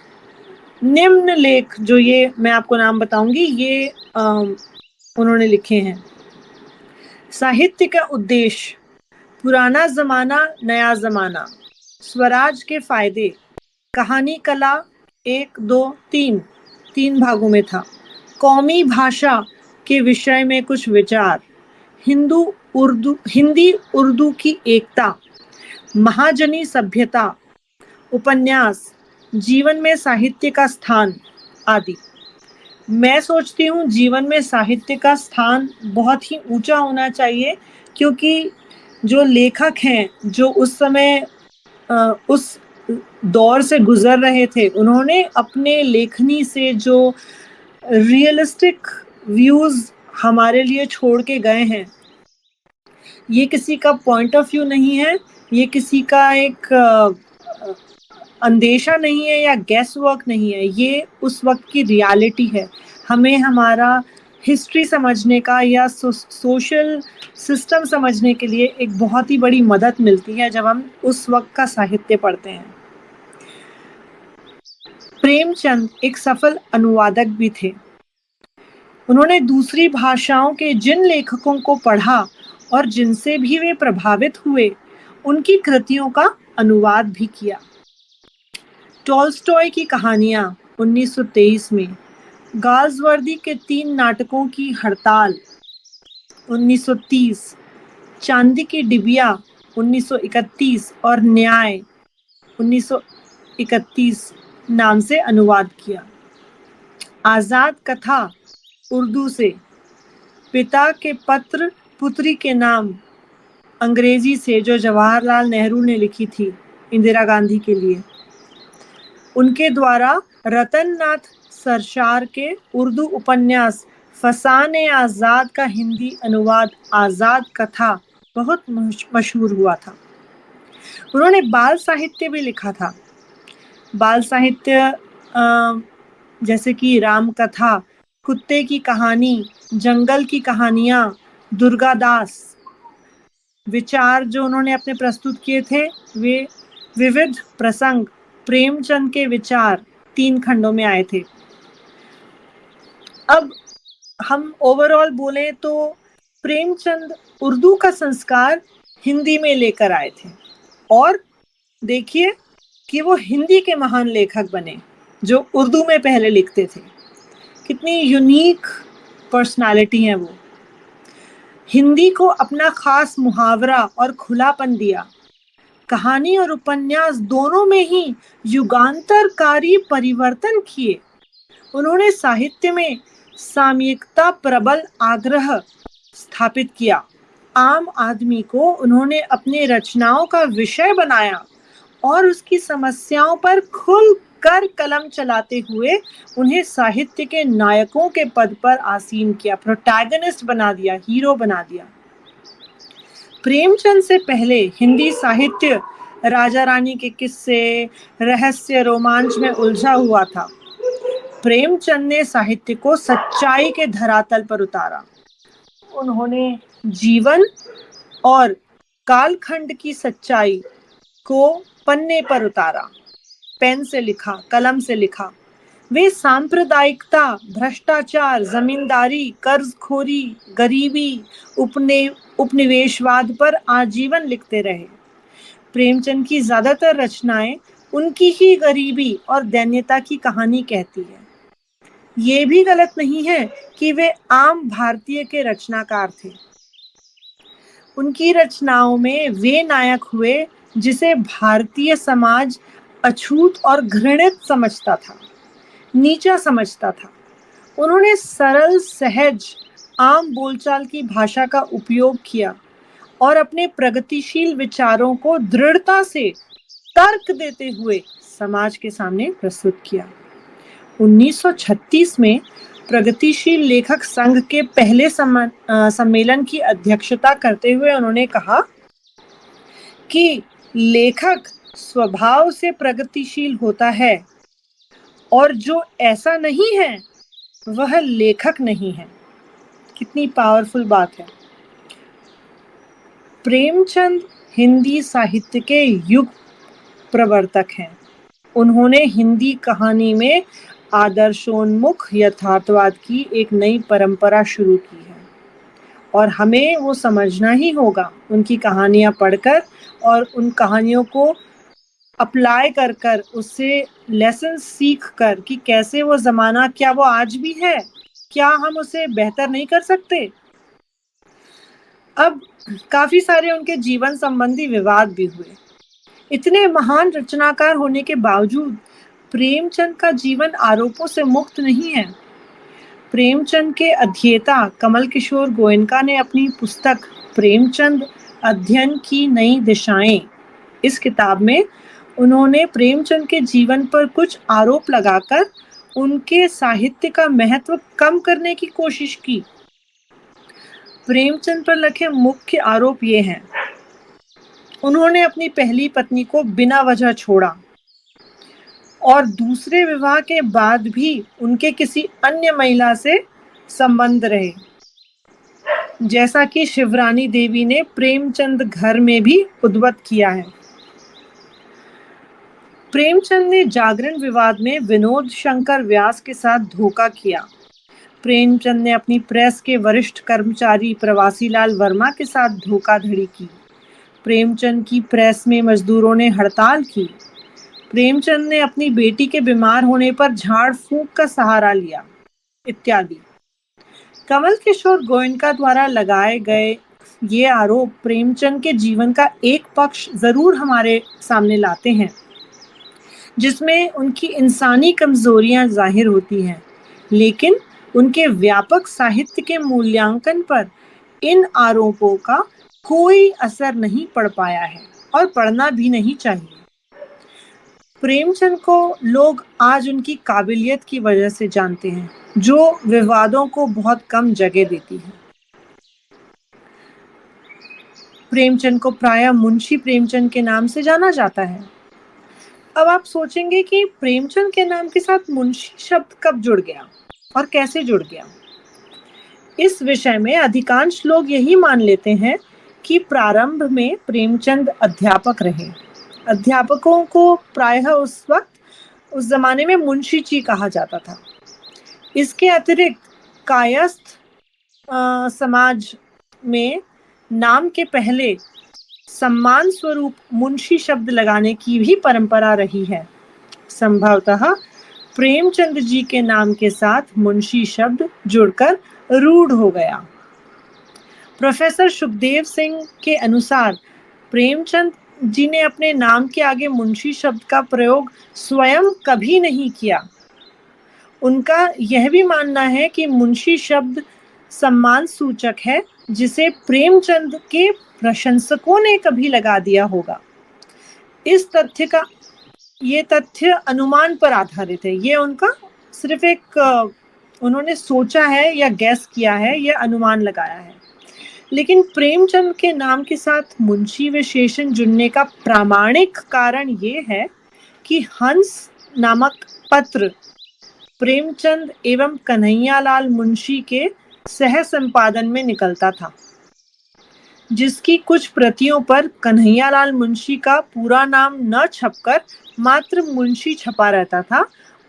निम्न लेख, जो ये मैं आपको नाम बताऊंगी, ये उन्होंने लिखे हैं। साहित्य का उद्देश्य, पुराना जमाना नया जमाना, स्वराज के फायदे, कहानी कला 1, 2, 3 भागों में था। कौमी भाषा के विषय में कुछ विचार, हिंदी उर्दू की एकता, महाजनी सभ्यता, उपन्यास, जीवन में साहित्य का स्थान आदि। मैं सोचती हूँ जीवन में साहित्य का स्थान बहुत ही ऊंचा होना चाहिए, क्योंकि जो लेखक हैं जो उस समय उस दौर से गुजर रहे थे, उन्होंने अपने लेखनी से जो रियलिस्टिक व्यूज हमारे लिए छोड़ के गए हैं, ये किसी का पॉइंट ऑफ व्यू नहीं है, ये किसी का एक अंदेशा नहीं है या गैस वर्क नहीं है, ये उस वक्त की रियलिटी है। हमें हमारा हिस्ट्री समझने का या सोशल सिस्टम समझने के लिए एक बहुत ही बड़ी मदद मिलती है जब हम उस वक्त का साहित्य पढ़ते हैं। प्रेमचंद एक सफल अनुवादक भी थे। उन्होंने दूसरी भाषाओं के जिन लेखकों को पढ़ा और जिनसे भी वे प्रभावित हुए, उनकी कृतियों का अनुवाद भी किया। टॉल्स्टॉय की कहानियां 1923 में, गाल्सवर्दी के 3 नाटकों की हड़ताल 1930, चांदी की डिबिया 1931 और न्याय 1931 नाम से अनुवाद किया। आजाद कथा उर्दू से, पिता के पत्र पुत्री के नाम अंग्रेजी से, जो जवाहरलाल नेहरू ने लिखी थी इंदिरा गांधी के लिए, उनके द्वारा रतन नाथ सरशार के उर्दू उपन्यास फसाने आजाद का हिंदी अनुवाद आजाद कथा बहुत मशहूर हुआ था। उन्होंने बाल साहित्य भी लिखा था। बाल साहित्य जैसे कि राम कथा, कुत्ते की कहानी, जंगल की कहानियां, दुर्गादास, विचार जो उन्होंने अपने प्रस्तुत किए थे वे विविध प्रसंग, प्रेमचंद के विचार 3 खंडों में आए थे। अब हम ओवरऑल बोले तो प्रेमचंद उर्दू का संस्कार हिंदी में लेकर आए थे, और देखिए कि वो हिंदी के महान लेखक बने जो उर्दू में पहले लिखते थे। कितनी यूनिक पर्सनालिटी है वो। हिंदी को अपना खास मुहावरा और खुलापन दिया। कहानी और उपन्यास दोनों में ही युगांतरकारी परिवर्तन किए। उन्होंने साहित्य में सामयिकता प्रबल आग्रह स्थापित किया। आम आदमी को उन्होंने अपने रचनाओं का विषय बनाया और उसकी समस्याओं पर खुलकर कलम चलाते हुए उन्हें साहित्य के नायकों के पद पर आसीन किया, प्रोटैगनिस्ट बना दिया, हीरो बना दिया। प्रेमचंद से पहले हिंदी साहित्य राजा रानी के किस्से, रहस्य, रोमांच में उलझा हुआ था। प्रेमचंद ने साहित्य को सच्चाई के धरातल पर उतारा। उन्होंने जीवन और कालखंड की सच्चाई को पन्ने पर उतारा, पेन से लिखा, कलम से लिखा। वे सांप्रदायिकता, भ्रष्टाचार, जमींदारी, कर्जखोरी, गरीबी, उपनिवेशवाद पर आजीवन लिखते रहे। प्रेमचंद की ज्यादातर रचनाएं उनकी ही गरीबी और दैन्यता की कहानी कहती है। ये भी गलत नहीं है कि वे आम भारतीय के रचनाकार थे। उनकी रचनाओं में वे नायक हुए जिसे भारतीय समाज अछूत और घृणित समझता था, नीचा समझता था। उन्होंने सरल, सहज, आम बोलचाल की भाषा का उपयोग किया और अपने प्रगतिशील विचारों को दृढ़ता से तर्क देते हुए समाज के सामने प्रस्तुत किया। 1936 में प्रगतिशील लेखक संघ के पहले सम्मेलन की अध्यक्षता करते हुए उन्होंने कहा कि लेखक स्वभाव से प्रगतिशील होता है और जो ऐसा नहीं है वह लेखक नहीं है। कितनी पावरफुल बात है। प्रेमचंद हिंदी साहित्य के युग प्रवर्तक हैं। उन्होंने हिंदी कहानी में आदर्शोन्मुख यथार्थवाद की एक नई परंपरा शुरू की है और हमें वो समझना ही होगा, उनकी कहानियां पढ़कर और उन कहानियों को अप्लाई कर कर उससे लेसन सीख कर कि कैसे वो जमाना, क्या वो आज भी है, क्या हम उसे बेहतर नहीं कर सकते। अब काफी सारे उनके जीवन संबंधी विवाद भी हुए। इतने महान रचनाकार होने के बावजूद प्रेमचंद का जीवन आरोपों से मुक्त नहीं है। प्रेमचंद के अध्येता कमल किशोर गोयनका ने अपनी पुस्तक प्रेमचंद अध्ययन की नई दिशाएं, इस किताब में उन्होंने प्रेमचंद के जीवन पर कुछ आरोप लगाकर उनके साहित्य का महत्व कम करने की कोशिश की। प्रेमचंद पर लगे मुख्य आरोप ये हैं: उन्होंने अपनी पहली पत्नी को बिना वजह छोड़ा और दूसरे विवाह के बाद भी उनके किसी अन्य महिला से संबंध रहे, जैसा कि शिवरानी देवी ने प्रेमचंद घर में भी उद्वत किया है। प्रेमचंद ने जागरण विवाद में विनोद शंकर व्यास के साथ धोखा किया। प्रेमचंद ने अपनी प्रेस के वरिष्ठ कर्मचारी प्रवासीलाल वर्मा के साथ धोखाधड़ी की। प्रेमचंद की प्रेस में मजदूरों ने हड़ताल की। प्रेमचंद ने अपनी बेटी के बीमार होने पर झाड़ फूंक का सहारा लिया, इत्यादि। कमल किशोर गोयनका द्वारा लगाए गए ये आरोप प्रेमचंद के जीवन का एक पक्ष जरूर हमारे सामने लाते हैं, जिसमें उनकी इंसानी कमजोरियां जाहिर होती हैं, लेकिन उनके व्यापक साहित्य के मूल्यांकन पर इन आरोपों का कोई असर नहीं पड़ पाया है और पड़ना भी नहीं चाहिए। प्रेमचंद को लोग आज उनकी काबिलियत की वजह से जानते हैं, जो विवादों को बहुत कम जगह देती है। प्रेमचंद को प्रायः मुंशी प्रेमचंद के नाम से जाना जाता है। अब आप सोचेंगे कि प्रेमचंद के नाम के साथ मुंशी शब्द कब जुड़ गया और कैसे जुड़ गया। इस विषय में अधिकांश लोग यही मान लेते हैं कि प्रारंभ में प्रेमचंद अध्यापक रहे। अध्यापकों को प्रायः उस जमाने में मुंशी जी कहा जाता था। इसके अतिरिक्त कायस्थ समाज में नाम के पहले सम्मान स्वरूप मुंशी शब्द लगाने की भी परंपरा रही है। संभवतः प्रेमचंद जी के नाम के साथ मुंशी शब्द जुड़कर रूढ़ हो गया। प्रोफेसर सुखदेव सिंह के अनुसार प्रेमचंद जी ने अपने नाम के आगे मुंशी शब्द का प्रयोग स्वयं कभी नहीं किया। उनका यह भी मानना है कि मुंशी शब्द सम्मान सूचक है, जिसे प्रेमचंद के प्रशंसकों ने कभी लगा दिया होगा। ये तथ्य अनुमान पर आधारित है। ये उनका सिर्फ एक उन्होंने सोचा है या गैस किया है या अनुमान लगाया है। लेकिन प्रेमचंद के नाम के साथ मुंशी विशेषण जुड़ने का प्रामाणिक कारण ये है कि हंस नामक पत्र प्रेमचंद एवं कन्हैयालाल मुंशी के सह संपादन में निकलता था, जिसकी कुछ प्रतियों पर कन्हैयालाल मुंशी का पूरा नाम न छपकर मात्र मुंशी छपा रहता था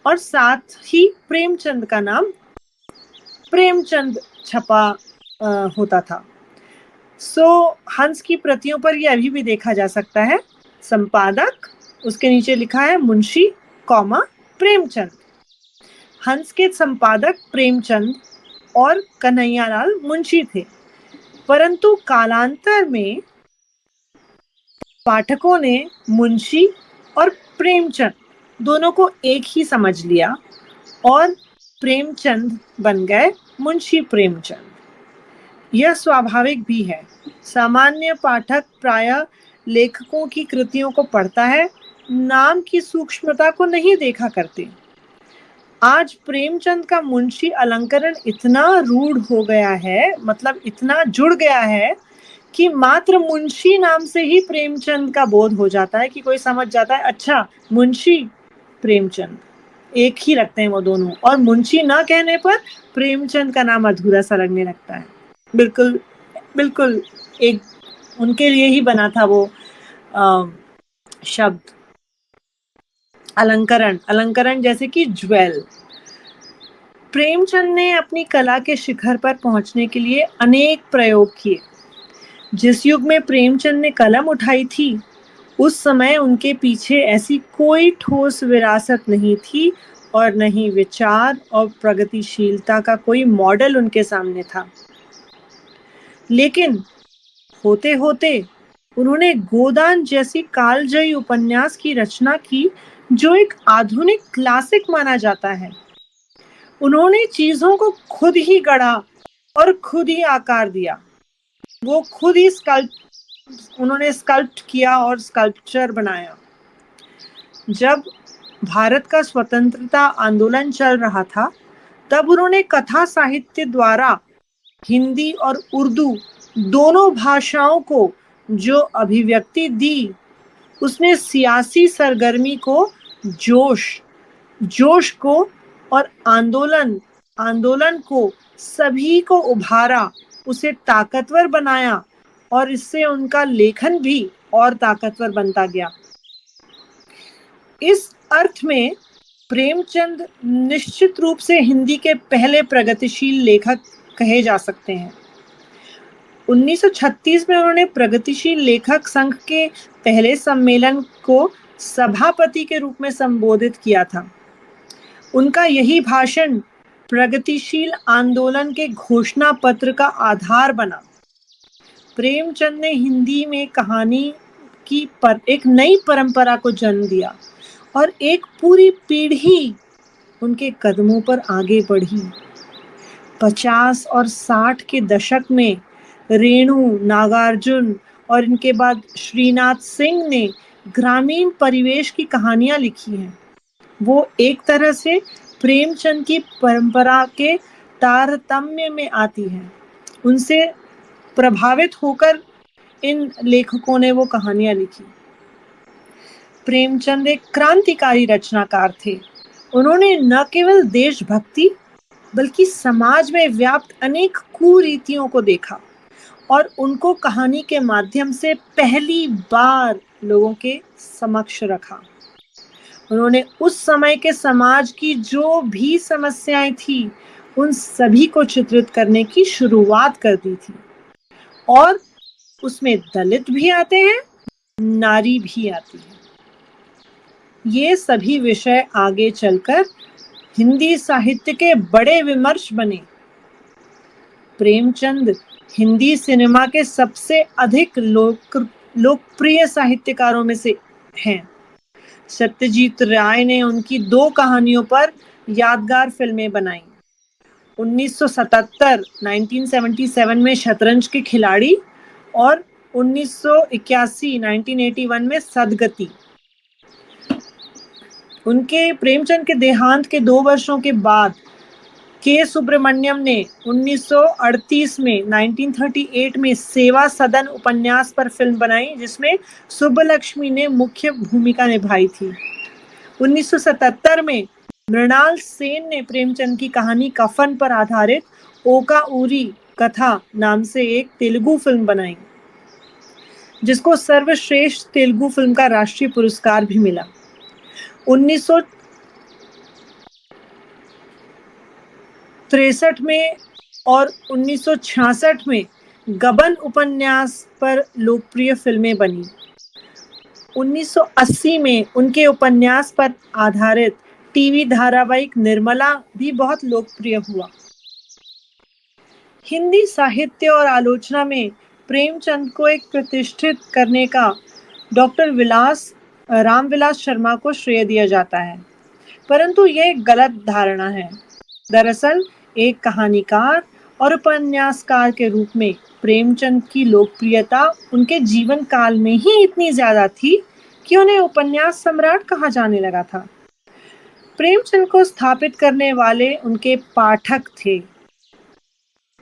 और साथ ही प्रेमचंद का नाम प्रेमचंद छपा होता था। हंस की प्रतियों पर ये अभी भी देखा जा सकता है। संपादक, उसके नीचे लिखा है मुंशी कॉमा प्रेमचंद। हंस के संपादक प्रेमचंद और कन्हैयालाल मुंशी थे, परंतु कालांतर में पाठकों ने मुंशी और प्रेमचंद दोनों को एक ही समझ लिया और प्रेमचंद बन गए मुंशी प्रेमचंद। यह स्वाभाविक भी है। सामान्य पाठक प्रायः लेखकों की कृतियों को पढ़ता है, नाम की सूक्ष्मता को नहीं देखा करते। आज प्रेमचंद का मुंशी अलंकरण इतना रूढ़ हो गया है, मतलब इतना जुड़ गया है कि मात्र मुंशी नाम से ही प्रेमचंद का बोध हो जाता है, कि कोई समझ जाता है अच्छा मुंशी प्रेमचंद, एक ही लगते हैं वो दोनों, और मुंशी ना कहने पर प्रेमचंद का नाम अधूरा सा लगने लगता है। बिल्कुल बिल्कुल एक उनके लिए ही बना था वो शब्द अलंकरण। अलंकरण जैसे कि ज्वेल। प्रेमचंद ने अपनी कला के शिखर पर पहुंचने के लिए अनेक प्रयोग किए। जिस युग में प्रेमचंद ने कलम उठाई थी, उस समय उनके पीछे ऐसी कोई ठोस विरासत नहीं थी और न ही विचार और प्रगतिशीलता का कोई मॉडल उनके सामने था। लेकिन होते होते उन्होंने गोदान जैसी कालजयी उपन्यास की रचना की, जो एक आधुनिक क्लासिक माना जाता है। उन्होंने चीजों को खुद ही गढ़ा और खुद ही आकार दिया। वो खुद ही उन्होंने स्कल्प्ट किया और स्कल्पचर बनाया। जब भारत का स्वतंत्रता आंदोलन चल रहा था, तब उन्होंने कथा साहित्य द्वारा हिंदी और उर्दू दोनों भाषाओं को जो अभिव्यक्ति दी, उसने सियासी सरगर्मी को जोश को और आंदोलन को सभी को उभारा, उसे ताकतवर बनाया और इससे उनका लेखन भी और ताकतवर बनता गया। इस अर्थ में प्रेमचंद निश्चित रूप से हिंदी के पहले प्रगतिशील लेखक कहे जा सकते हैं। 1936 में उन्होंने प्रगतिशील लेखक संघ के पहले सम्मेलन को सभापति के रूप में संबोधित किया था। उनका यही भाषण प्रगतिशील आंदोलन के घोषणा पत्र का आधार बना। प्रेमचंद ने हिंदी में कहानी की एक नई परंपरा को जन्म दिया और एक पूरी पीढ़ी उनके कदमों पर आगे बढ़ी। 50 और 60 के दशक में रेणु, नागार्जुन और इनके बाद श्रीनाथ सिंह ने ग्रामीण परिवेश की कहानियां लिखी हैं। वो एक तरह से प्रेमचंद की परंपरा के तारतम्य में आती हैं। उनसे प्रभावित होकर इन लेखकों ने वो कहानियां लिखी। प्रेमचंद एक क्रांतिकारी रचनाकार थे। उन्होंने न केवल देशभक्ति बल्कि समाज में व्याप्त अनेक कुरीतियों को देखा और उनको कहानी के माध्यम से पहली बार लोगों के समक्ष रखा। उन्होंने उस समय के समाज की जो भी समस्याएं थी, उन सभी को चित्रित करने की शुरुआत कर दी थी। और उसमें दलित भी आते हैं, नारी भी आती है। ये सभी विषय आगे चलकर हिंदी साहित्य के बड़े विमर्श बने। प्रेमचंद हिंदी सिनेमा के सबसे अधिक लोकप्रिय साहित्यकारों में से हैं। सत्यजीत राय ने उनकी 2 कहानियों पर यादगार फिल्में बनाई। 1977 में शतरंज के खिलाड़ी और 1981 में सदगति। उनके प्रेमचंद के देहांत के 2 वर्षों के बाद के सुब्रमण्यम ने 1938 में सेवा सदन उपन्यास पर फिल्म बनाई, जिसमें सुब्बलक्ष्मी ने मुख्य भूमिका निभाई थी। 1977 में मृणाल सेन ने प्रेमचंद की कहानी कफन पर आधारित ओका उरी कथा नाम से एक तेलुगु फिल्म बनाई, जिसको सर्वश्रेष्ठ तेलुगु फिल्म का राष्ट्रीय पुरस्कार भी मिला। 1963 में और 1966 में गबन उपन्यास पर लोकप्रिय फिल्में बनी। 1980 में उनके उपन्यास पर आधारित टीवी धारावाहिक निर्मला भी बहुत लोकप्रिय हुआ। हिंदी साहित्य और आलोचना में प्रेमचंद को एक प्रतिष्ठित करने का डॉक्टर रामविलास शर्मा को श्रेय दिया जाता है, परंतु यह एक गलत धारणा है। दरअसल एक कहानीकार और उपन्यासकार के रूप में प्रेमचंद की लोकप्रियता उनके जीवन काल में ही इतनी ज्यादा थी कि उन्हें उपन्यास सम्राट कहा जाने लगा था। प्रेमचंद को स्थापित करने वाले उनके पाठक थे।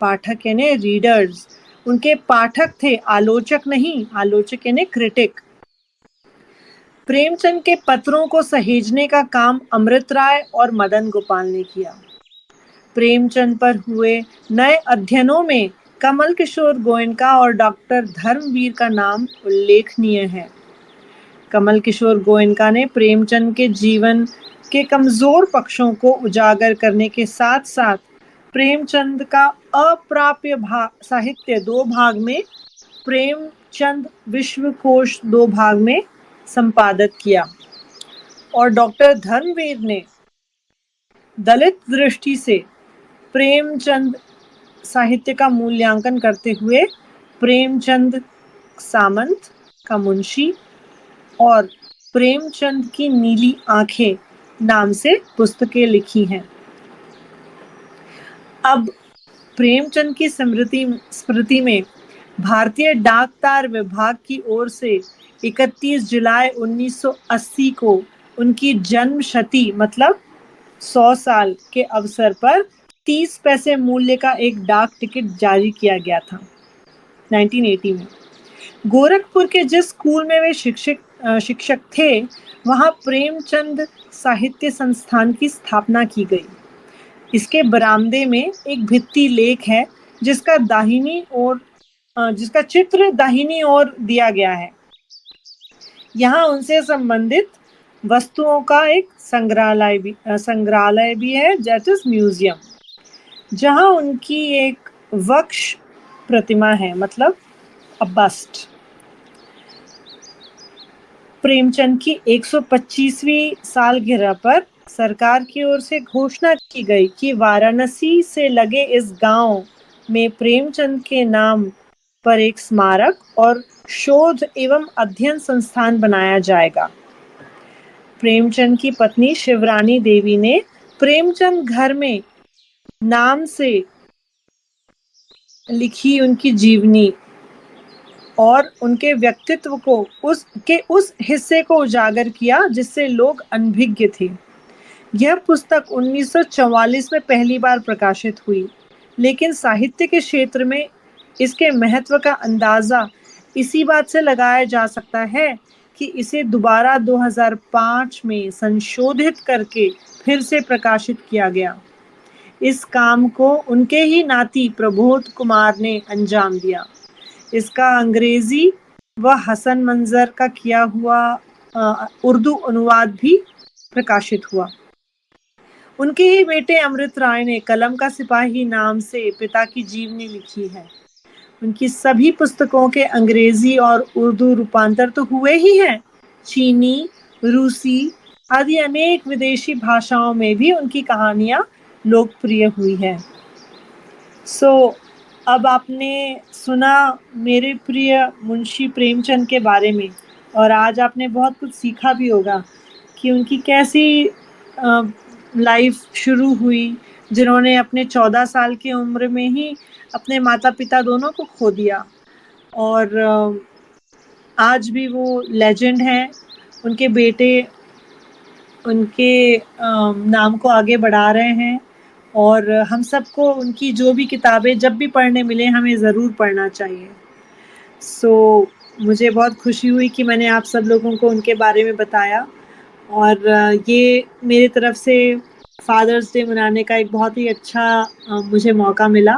पाठक यानी रीडर्स, उनके पाठक थे, आलोचक नहीं। आलोचक यानी क्रिटिक। प्रेमचंद के पत्रों को सहेजने का काम अमृत राय और मदन गोपाल ने किया। प्रेमचंद पर हुए नए अध्ययनों में कमल किशोर गोयनका और डॉक्टर धर्मवीर का नाम उल्लेखनीय है। कमल किशोर गोयनका ने प्रेमचंद के जीवन के कमजोर पक्षों को उजागर करने के साथ साथ प्रेमचंद का अप्राप्य साहित्य 2 भाग में, प्रेमचंद विश्वकोश 2 भाग में संपादित किया। और डॉक्टर धर्मवीर ने दलित दृष्टि से प्रेमचंद साहित्य का मूल्यांकन करते हुए प्रेमचंद सामंत का मुंशी और प्रेमचंद की नीली आंखें नाम से पुस्तकें लिखी हैं। अब प्रेमचंद की स्मृति में भारतीय डाक तार विभाग की ओर से 31 जुलाई 1980 को उनकी जन्म शती मतलब 100 साल के अवसर पर 30 पैसे मूल्य का एक डाक टिकट जारी किया गया था 1980 में। गोरखपुर के जिस स्कूल में वे शिक्षक थे, वहां प्रेमचंद साहित्य संस्थान की स्थापना की गई। इसके बरामदे में एक भित्ति लेख है जिसका चित्र दाहिनी ओर दिया गया है। यहाँ उनसे संबंधित वस्तुओं का एक संग्रहालय भी है, दैट इज म्यूजियम, जहाँ उनकी एक वक्ष प्रतिमा है, मतलब अ बस्ट। प्रेमचंद की 125वीं सालगिरह पर सरकार की ओर से घोषणा की गई कि वाराणसी से लगे इस गांव में प्रेमचंद के नाम पर एक स्मारक और शोध एवं अध्ययन संस्थान बनाया जाएगा। प्रेमचंद की पत्नी शिवरानी देवी ने प्रेमचंद घर में नाम से लिखी उनकी जीवनी और उनके व्यक्तित्व को उस हिस्से को उजागर किया जिससे लोग अनभिज्ञ थे। यह पुस्तक 1944 में पहली बार प्रकाशित हुई, लेकिन साहित्य के क्षेत्र में इसके महत्व का अंदाजा इसी बात से लगाया जा सकता है कि इसे दोबारा 2005 में संशोधित करके फिर से प्रकाशित किया गया। इस काम को उनके ही नाती प्रबोध कुमार ने अंजाम दिया। इसका अंग्रेजी व हसन मंजर का किया हुआ उर्दू अनुवाद भी प्रकाशित हुआ। उनके ही बेटे अमृत राय ने कलम का सिपाही नाम से पिता की जीवनी लिखी है। उनकी सभी पुस्तकों के अंग्रेजी और उर्दू रूपांतर तो हुए ही हैं। चीनी, रूसी आदि अनेक विदेशी भाषाओं में भी उनकी कहानियां लोकप्रिय हुई है। अब आपने सुना मेरे प्रिय मुंशी प्रेमचंद के बारे में, और आज आपने बहुत कुछ सीखा भी होगा कि उनकी कैसी लाइफ शुरू हुई, जिन्होंने अपने 14 साल की उम्र में ही अपने माता पिता दोनों को खो दिया, और आज भी वो लेजेंड हैं। उनके बेटे उनके नाम को आगे बढ़ा रहे हैं, और हम सबको उनकी जो भी किताबें जब भी पढ़ने मिले हमें ज़रूर पढ़ना चाहिए। मुझे बहुत खुशी हुई कि मैंने आप सब लोगों को उनके बारे में बताया, और ये मेरी तरफ से फादर्स डे मनाने का एक बहुत ही अच्छा मुझे मौका मिला,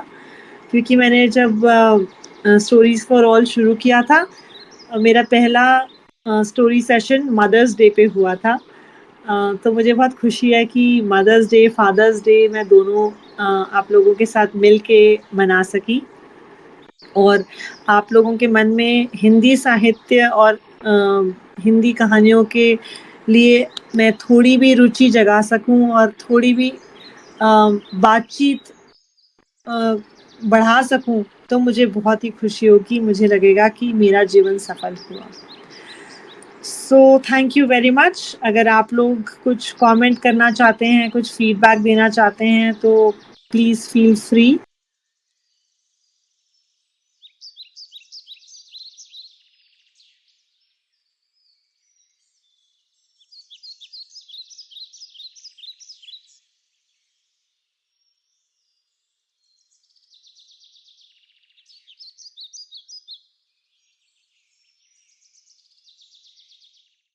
क्योंकि मैंने जब स्टोरीज़ फॉर ऑल शुरू किया था, मेरा पहला स्टोरी सेशन मदर्स डे पे हुआ था। तो मुझे बहुत खुशी है कि मदर्स डे, फादर्स डे मैं दोनों आप लोगों के साथ मिल के मना सकी और आप लोगों के मन में हिंदी साहित्य और हिंदी कहानियों के लिए मैं थोड़ी भी रुचि जगा सकूं और थोड़ी भी बातचीत बढ़ा सकूं तो मुझे बहुत ही खुशी होगी, मुझे लगेगा कि मेरा जीवन सफल हुआ। So thank you very much. अगर आप लोग कुछ कमेंट करना चाहते हैं, कुछ फीडबैक देना चाहते हैं तो प्लीज़ फील फ्री।